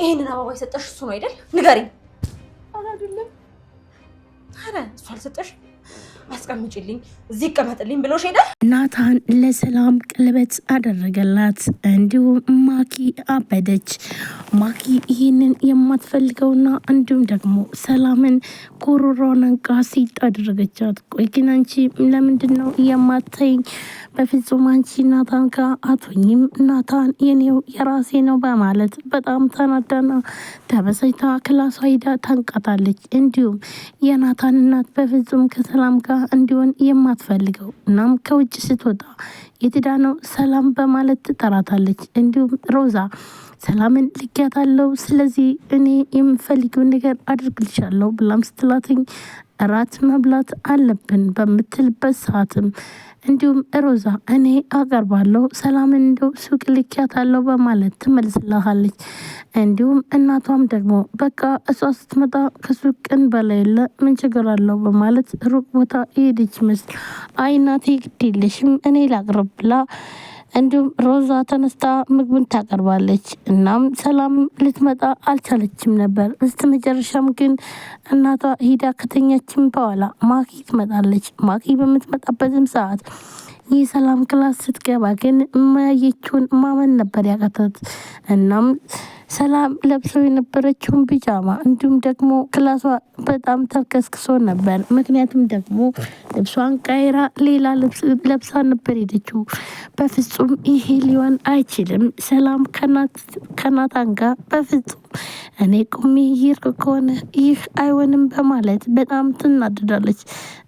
ይሄንን አበባ የሰጠሽ እሱ ነው አይደል? ንገሪኝ። አይደለም። ኧረ እሱ አልሰጠሽ። አስቀምጪልኝ እዚህ ይቀመጥልኝ ብሎሽ ሄደ። ናታን ለሰላም ቀለበት አደረገላት። እንዲሁም ማኪ አበደች። ማኪ ይህንን የማትፈልገውና እንዲሁም ደግሞ ሰላምን ጉሮሮዋን አንቃ ሲጥ አደረገቻት። ቆይ ግን አንቺ ለምንድን ነው የማታይኝ? በፍጹም አንቺ ናታን ጋር አትሆኝም። ናታን የኔው የራሴ ነው በማለት በጣም ተናዳና ተበሳጭታ ክላሷ ሄዳ ታንቃታለች። እንዲሁም የናታን እናት በፍጹም ከሰላም ጋር እንዲሆን የማትፈልገው እናም ከውጭ ስትወጣ የትዳ ነው ሰላም በማለት ትጠራታለች። እንዲሁም ሮዛ ሰላምን ልኪያታለው፣ ስለዚህ እኔ የምፈልገውን ነገር አድርግልሻለሁ ብላም ስትላትኝ እራት መብላት አለብን በምትልበት ሰዓትም እንዲሁም ሮዛ እኔ አቀርባለሁ ሰላምን እንደው ሱቅ ልኪያታለሁ በማለት ትመልስላታለች። እንዲሁም እናቷም ደግሞ በቃ እሷ ስትመጣ ከሱቅ ቀን በላይ የለ ምን ችግር አለው በማለት ሩቅ ቦታ ሄደች ይመስል አይ እናቴ ግድ የለሽም እኔ ላቅርብ ብላ እንዲሁም ሮዛ ተነስታ ምግቡን ታቀርባለች። እናም ሰላም ልትመጣ አልቻለችም ነበር። እስከ መጨረሻም ግን እናቷ ሂዳ ከተኛችም በኋላ ማኪ ትመጣለች። ማኪ በምትመጣበትም ሰዓት ይህ ሰላም ክላስ ስትገባ ግን ማየችውን ማመን ነበር ያቃታት። እናም ሰላም ለብሰው የነበረችውን ቢጃማ እንዲሁም ደግሞ ክላሷ በጣም ተከስክሶ ነበር። ምክንያቱም ደግሞ ልብሷን ቀይራ ሌላ ልብስ ለብሳ ነበር ሄደችው። በፍጹም ይሄ ሊሆን አይችልም፣ ሰላም ከናታን ጋር በፍጹም እኔ ቁሚ ይርቅ ከሆነ ይህ አይሆንም በማለት በጣም ትናደዳለች።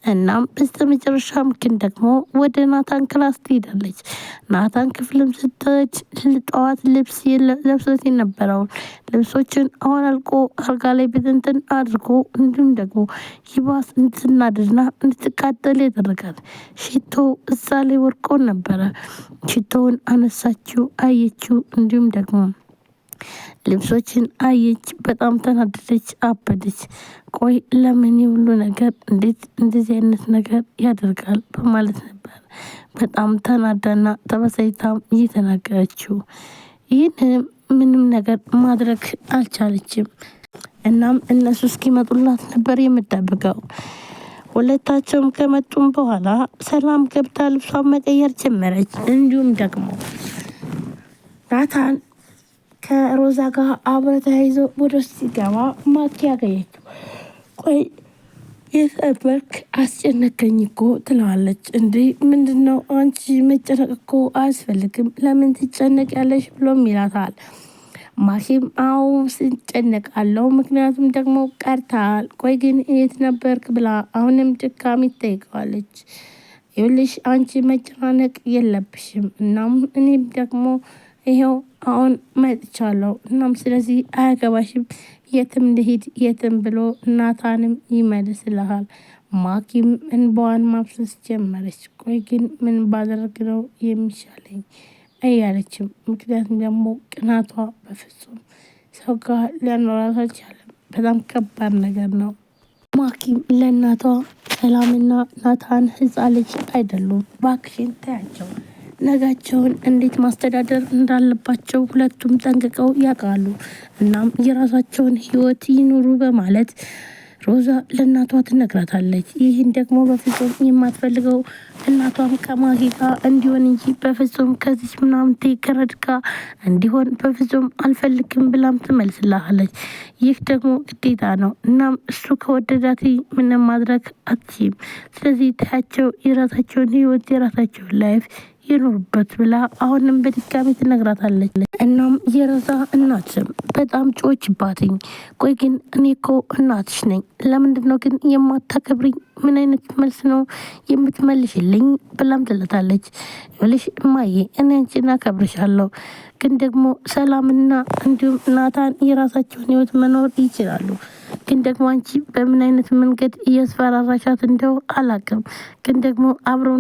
እናም በስተመጨረሻም ግን ደግሞ ወደ ናታን ክላስ ትሄዳለች። ናታን ክፍልም ስትሄድ ጠዋት ልብስ ለብሶት የነበረውን ልብሶችን አሁን አልቆ አልጋ ላይ በትንትን አድርጎ እንዲሁም ደግሞ ይባስ እንድትናደድና እንድትቃጠል ያደረጋል። ሽቶ እዛ ላይ ወርቆ ነበረ። ሽቶውን አነሳችው፣ አየችው፣ እንዲሁም ደግሞ ልብሶችን አየች። በጣም ተናደደች፣ አበደች። ቆይ ለምን ሁሉ ነገር እንዴት እንደዚህ አይነት ነገር ያደርጋል በማለት ነበር በጣም ተናዳና ተበሳጭታም እየተናገረችው። ይህን ምንም ነገር ማድረግ አልቻለችም። እናም እነሱ እስኪመጡላት ነበር የምጠብቀው። ሁለታቸውም ከመጡም በኋላ ሰላም ገብታ ልብሷን መቀየር ጀመረች። እንዲሁም ደግሞ ናታን ከሮዛ ጋር አብረ ተያይዞ ወደ ውስጥ ሲገባ ማኪ ያገኘችው። ቆይ የሰበርክ አስጨነቀኝ እኮ ትለዋለች። እንዴ ምንድነው አንቺ መጨነቅ እኮ አያስፈልግም ለምን ትጨነቅ ያለሽ ብሎም ይላታል። ማኪም አዎ ስጨነቃለሁ ምክንያቱም ደግሞ ቀርታል። ቆይ ግን የት ነበርክ ብላ አሁንም ድጋሚ ትጠይቀዋለች። ይኸውልሽ አንቺ መጨናነቅ የለብሽም እናም እኔም ደግሞ ይሄው አሁን መጥቻለሁ እናም ስለዚህ አያገባሽም የትም ልሂድ የትም ብሎ ናታንም ይመልስልሃል። ማኪም እንባዋን ማፍሰስ ጀመረች። ቆይ ግን ምን ባደርግ ነው የሚሻለኝ እያለችም ምክንያቱም ደግሞ ቅናቷ በፍጹም ሰው ጋር ሊያኖራት አልቻለም። በጣም ከባድ ነገር ነው። ማኪም ለእናቷ ሰላምና ናታን ህፃን ልጅ አይደሉም፣ ባክሽን ታያቸው፣ ነጋቸውን እንዴት ማስተዳደር እንዳለባቸው ሁለቱም ጠንቅቀው ያውቃሉ። እናም የራሳቸውን ህይወት ይኑሩ በማለት ሮዛ ለእናቷ ትነግራታለች። ይህን ደግሞ በፍጹም የማትፈልገው እናቷም ከማኪ ጋር እንዲሆን እንጂ በፍጹም ከዚች ምናምንቴ ከረድ ጋር እንዲሆን በፍጹም አልፈልግም ብላም ትመልስላታለች። ይህ ደግሞ ግዴታ ነው። እናም እሱ ከወደዳት ምንም ማድረግ አትችም። ስለዚህ ታያቸው የራሳቸውን ህይወት የራሳቸውን ላይፍ ይኑርበት ብላ አሁንም በድጋሚ ትነግራታለች። እናም የሮዛ እናትም በጣም ጮችባትኝ። ቆይ ግን እኔ እኮ እናትሽ ነኝ፣ ለምንድነው ግን የማታከብሪኝ? ምን አይነት መልስ ነው የምትመልሽልኝ? ብላም ትላታለች። ይኸውልሽ እማዬ እኔ አንቺን አከብርሻለሁ፣ ግን ደግሞ ሰላምና እንዲሁም ናታን የራሳቸውን ህይወት መኖር ይችላሉ። ግን ደግሞ አንቺ በምን አይነት መንገድ እያስፈራራሻት እንደው አላቅም፣ ግን ደግሞ አብረው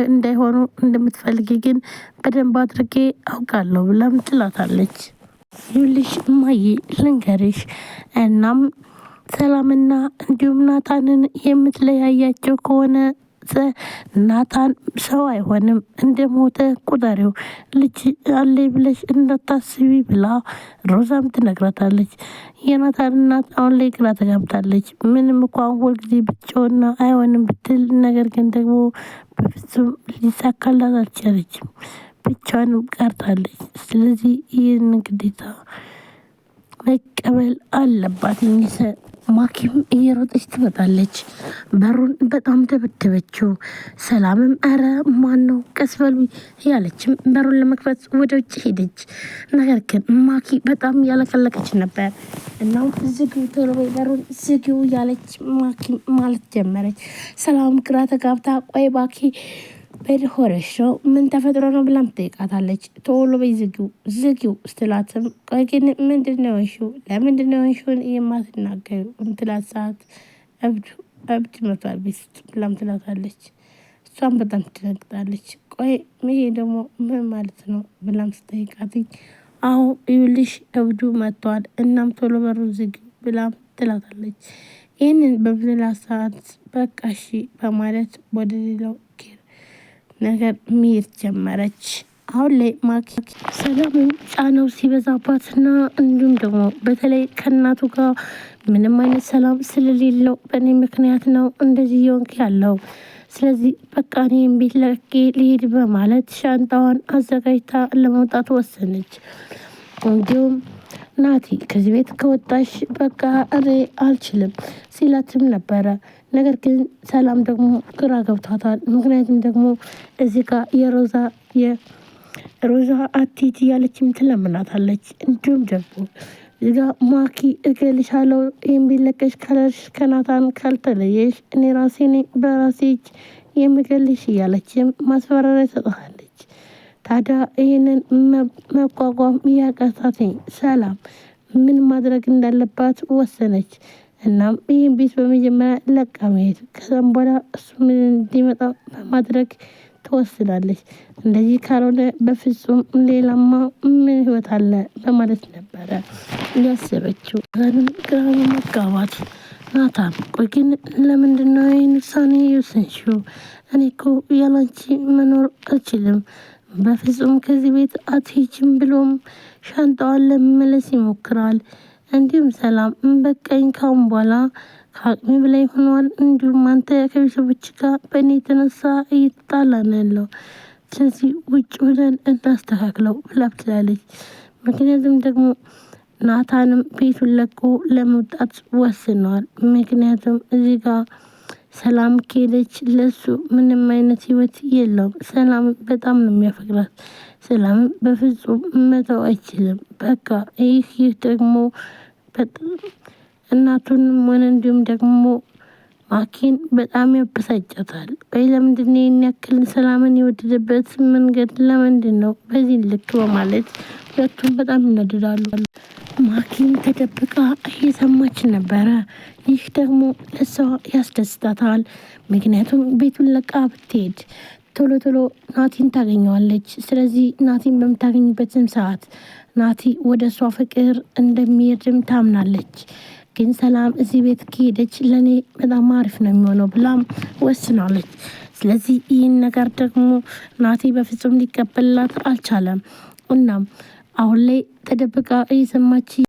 እንዳይሆኑ እንደምትፈልጊ ግን በደንብ አድርጌ አውቃለሁ ብላም ትላታለች። ይኸውልሽ እማዬ ልንገርሽ፣ እናም ሰላምና እንዲሁም ናታንን የምትለያያቸው ከሆነ ናታን ሰው አይሆንም እንደሞተ ቁጠሪው ልጅ አለ ብለሽ እንዳታስቢ ብላ ሮዛም ትነግራታለች። የናታን እናት አሁን ላይ ግራ ተጋብታለች። ምንም እንኳን ሁልጊዜ ብቻውና አይሆንም ብትል ነገር ግን ደግሞ በፍጹም ሊሳካላት አልቻለችም። ብቻዋንም ቀርታለች። ስለዚህ ይህን ግዴታ መቀበል አለባት። ማኪም እየሮጠች ትመጣለች። በሩን በጣም ደበደበችው። ሰላምም አረ ማን ነው ቀስ በሉ ያለችም በሩን ለመክፈት ወደ ውጭ ሄደች። ነገር ግን ማኪ በጣም ያለቀለቀች ነበር። እናም ዝጊው ቶሎ በይ በሩን ዝጊው ያለች ማኪ ማለት ጀመረች። ሰላም ግራ ተጋብታ ቆይ ባኪ በድሆረሽ ነው ምን ተፈጥሮ ነው ብላም ትጠይቃታለች። ቶሎ በይ ዝጊው ስትላትም ቆይ ግን ምንድነው እሹ ለምንድነው እሹን የማትናገሩ እንትላት ሰዓት እብድ መቷል ቤት ብላም ትላታለች። እሷም በጣም ትደነግጣለች። ቆይ ይሄ ደግሞ ምን ማለት ነው ብላም ትጠይቃትኝ። አዎ ይኸውልሽ እብዱ መጥቷል እናም ቶሎ በሩ ዝጊው ብላም ትላታለች። ይህንን በምትላት ሰዓት በቃ እሺ በማለት ወደ ሌላው ነገር መሄድ ጀመረች። አሁን ላይ ማኪ ሰላም ጫናው ሲበዛባትና እንዲሁም ደግሞ በተለይ ከእናቱ ጋር ምንም አይነት ሰላም ስለሌለው በእኔ ምክንያት ነው እንደዚህ የሆንክ ያለው ስለዚህ በቃ እኔም ቤት ለቅቄ ልሄድ በማለት ሻንጣዋን አዘጋጅታ ለመውጣት ወሰነች። እንዲሁም ናቲ ከዚህ ቤት ከወጣሽ በቃ እኔ አልችልም ሲላትም ነበረ። ነገር ግን ሰላም ደግሞ ግራ ገብቷታል። ምክንያቱም ደግሞ እዚህ ጋር የሮዛ አትሂጂ ያለችም ትለምናታለች። እንዲሁም ደግሞ እዚህ ጋር ማኪ እገልሻለሁ ይህን ቢለቀሽ ካለሽ ከናታን ካልተለየሽ እኔ ራሴ ነኝ በራሴ እጅ የምገልሽ እያለችም ማስፈራሪያ ትሰጣታለች። ታዲያ ይህንን መቋቋም እያቃታትኝ ሰላም ምን ማድረግ እንዳለባት ወሰነች። እናም ይህን ቤት በመጀመሪያ ለቃ መሄድ ከዛም በኋላ እሱ ምን እንዲመጣ በማድረግ ትወስናለች። እንደዚህ ካልሆነ በፍጹም ሌላማ ምን ህይወት አለ በማለት ነበረ ያሰበችው። ዛሬም ግራ በመጋባት ናታን ቆይ ግን ለምንድነው ይህን ውሳኔ የወሰንሽው? እኔ እኮ ያላንቺ መኖር አልችልም በፍጹም ከዚህ ቤት አትሄጂም ብሎም ሻንጣዋን ለመመለስ ይሞክራል። እንዲሁም ሰላም በቃኝ ካሁን በኋላ ከአቅሜ በላይ ሆኗል። እንዲሁም አንተ ከቤተሰቦች ጋር በእኔ የተነሳ እየተጣላ ነው ያለው። ስለዚህ ውጭ ብለን እናስተካክለው ብላ ትላለች። ምክንያቱም ደግሞ ናታንም ቤቱን ለቆ ለመውጣት ወስነዋል። ምክንያቱም እዚህ ጋር ሰላም ከሄደች ለሱ ምንም አይነት ህይወት የለውም። ሰላም በጣም ነው የሚያፈቅራት። ሰላም በፍጹም መተው አይችልም። በቃ ይህ ደግሞ እናቱንም ሆነ እንዲሁም ደግሞ ማኪን በጣም ያበሳጫታል። ወይ ለምንድነው ይህን ያክል ሰላምን የወደደበት መንገድ ለምንድን ነው በዚህ ልክ በማለት ሁለቱም በጣም ይናደዳሉ። ማኪን ተደብቃ እየሰማች ነበረ። ይህ ደግሞ ለሷ ያስደስታታል። ምክንያቱም ቤቱን ለቃ ብትሄድ ቶሎ ቶሎ ናቲን ታገኘዋለች። ስለዚህ ናቲን በምታገኝበትም ሰዓት ናቲ ወደ እሷ ፍቅር እንደሚሄድም ታምናለች። ግን ሰላም እዚህ ቤት ከሄደች ለእኔ በጣም አሪፍ ነው የሚሆነው ብላም ወስናለች። ስለዚህ ይህን ነገር ደግሞ ናቲ በፍጹም ሊቀበልላት አልቻለም። እናም አሁን ላይ ተደብቃ እየሰማች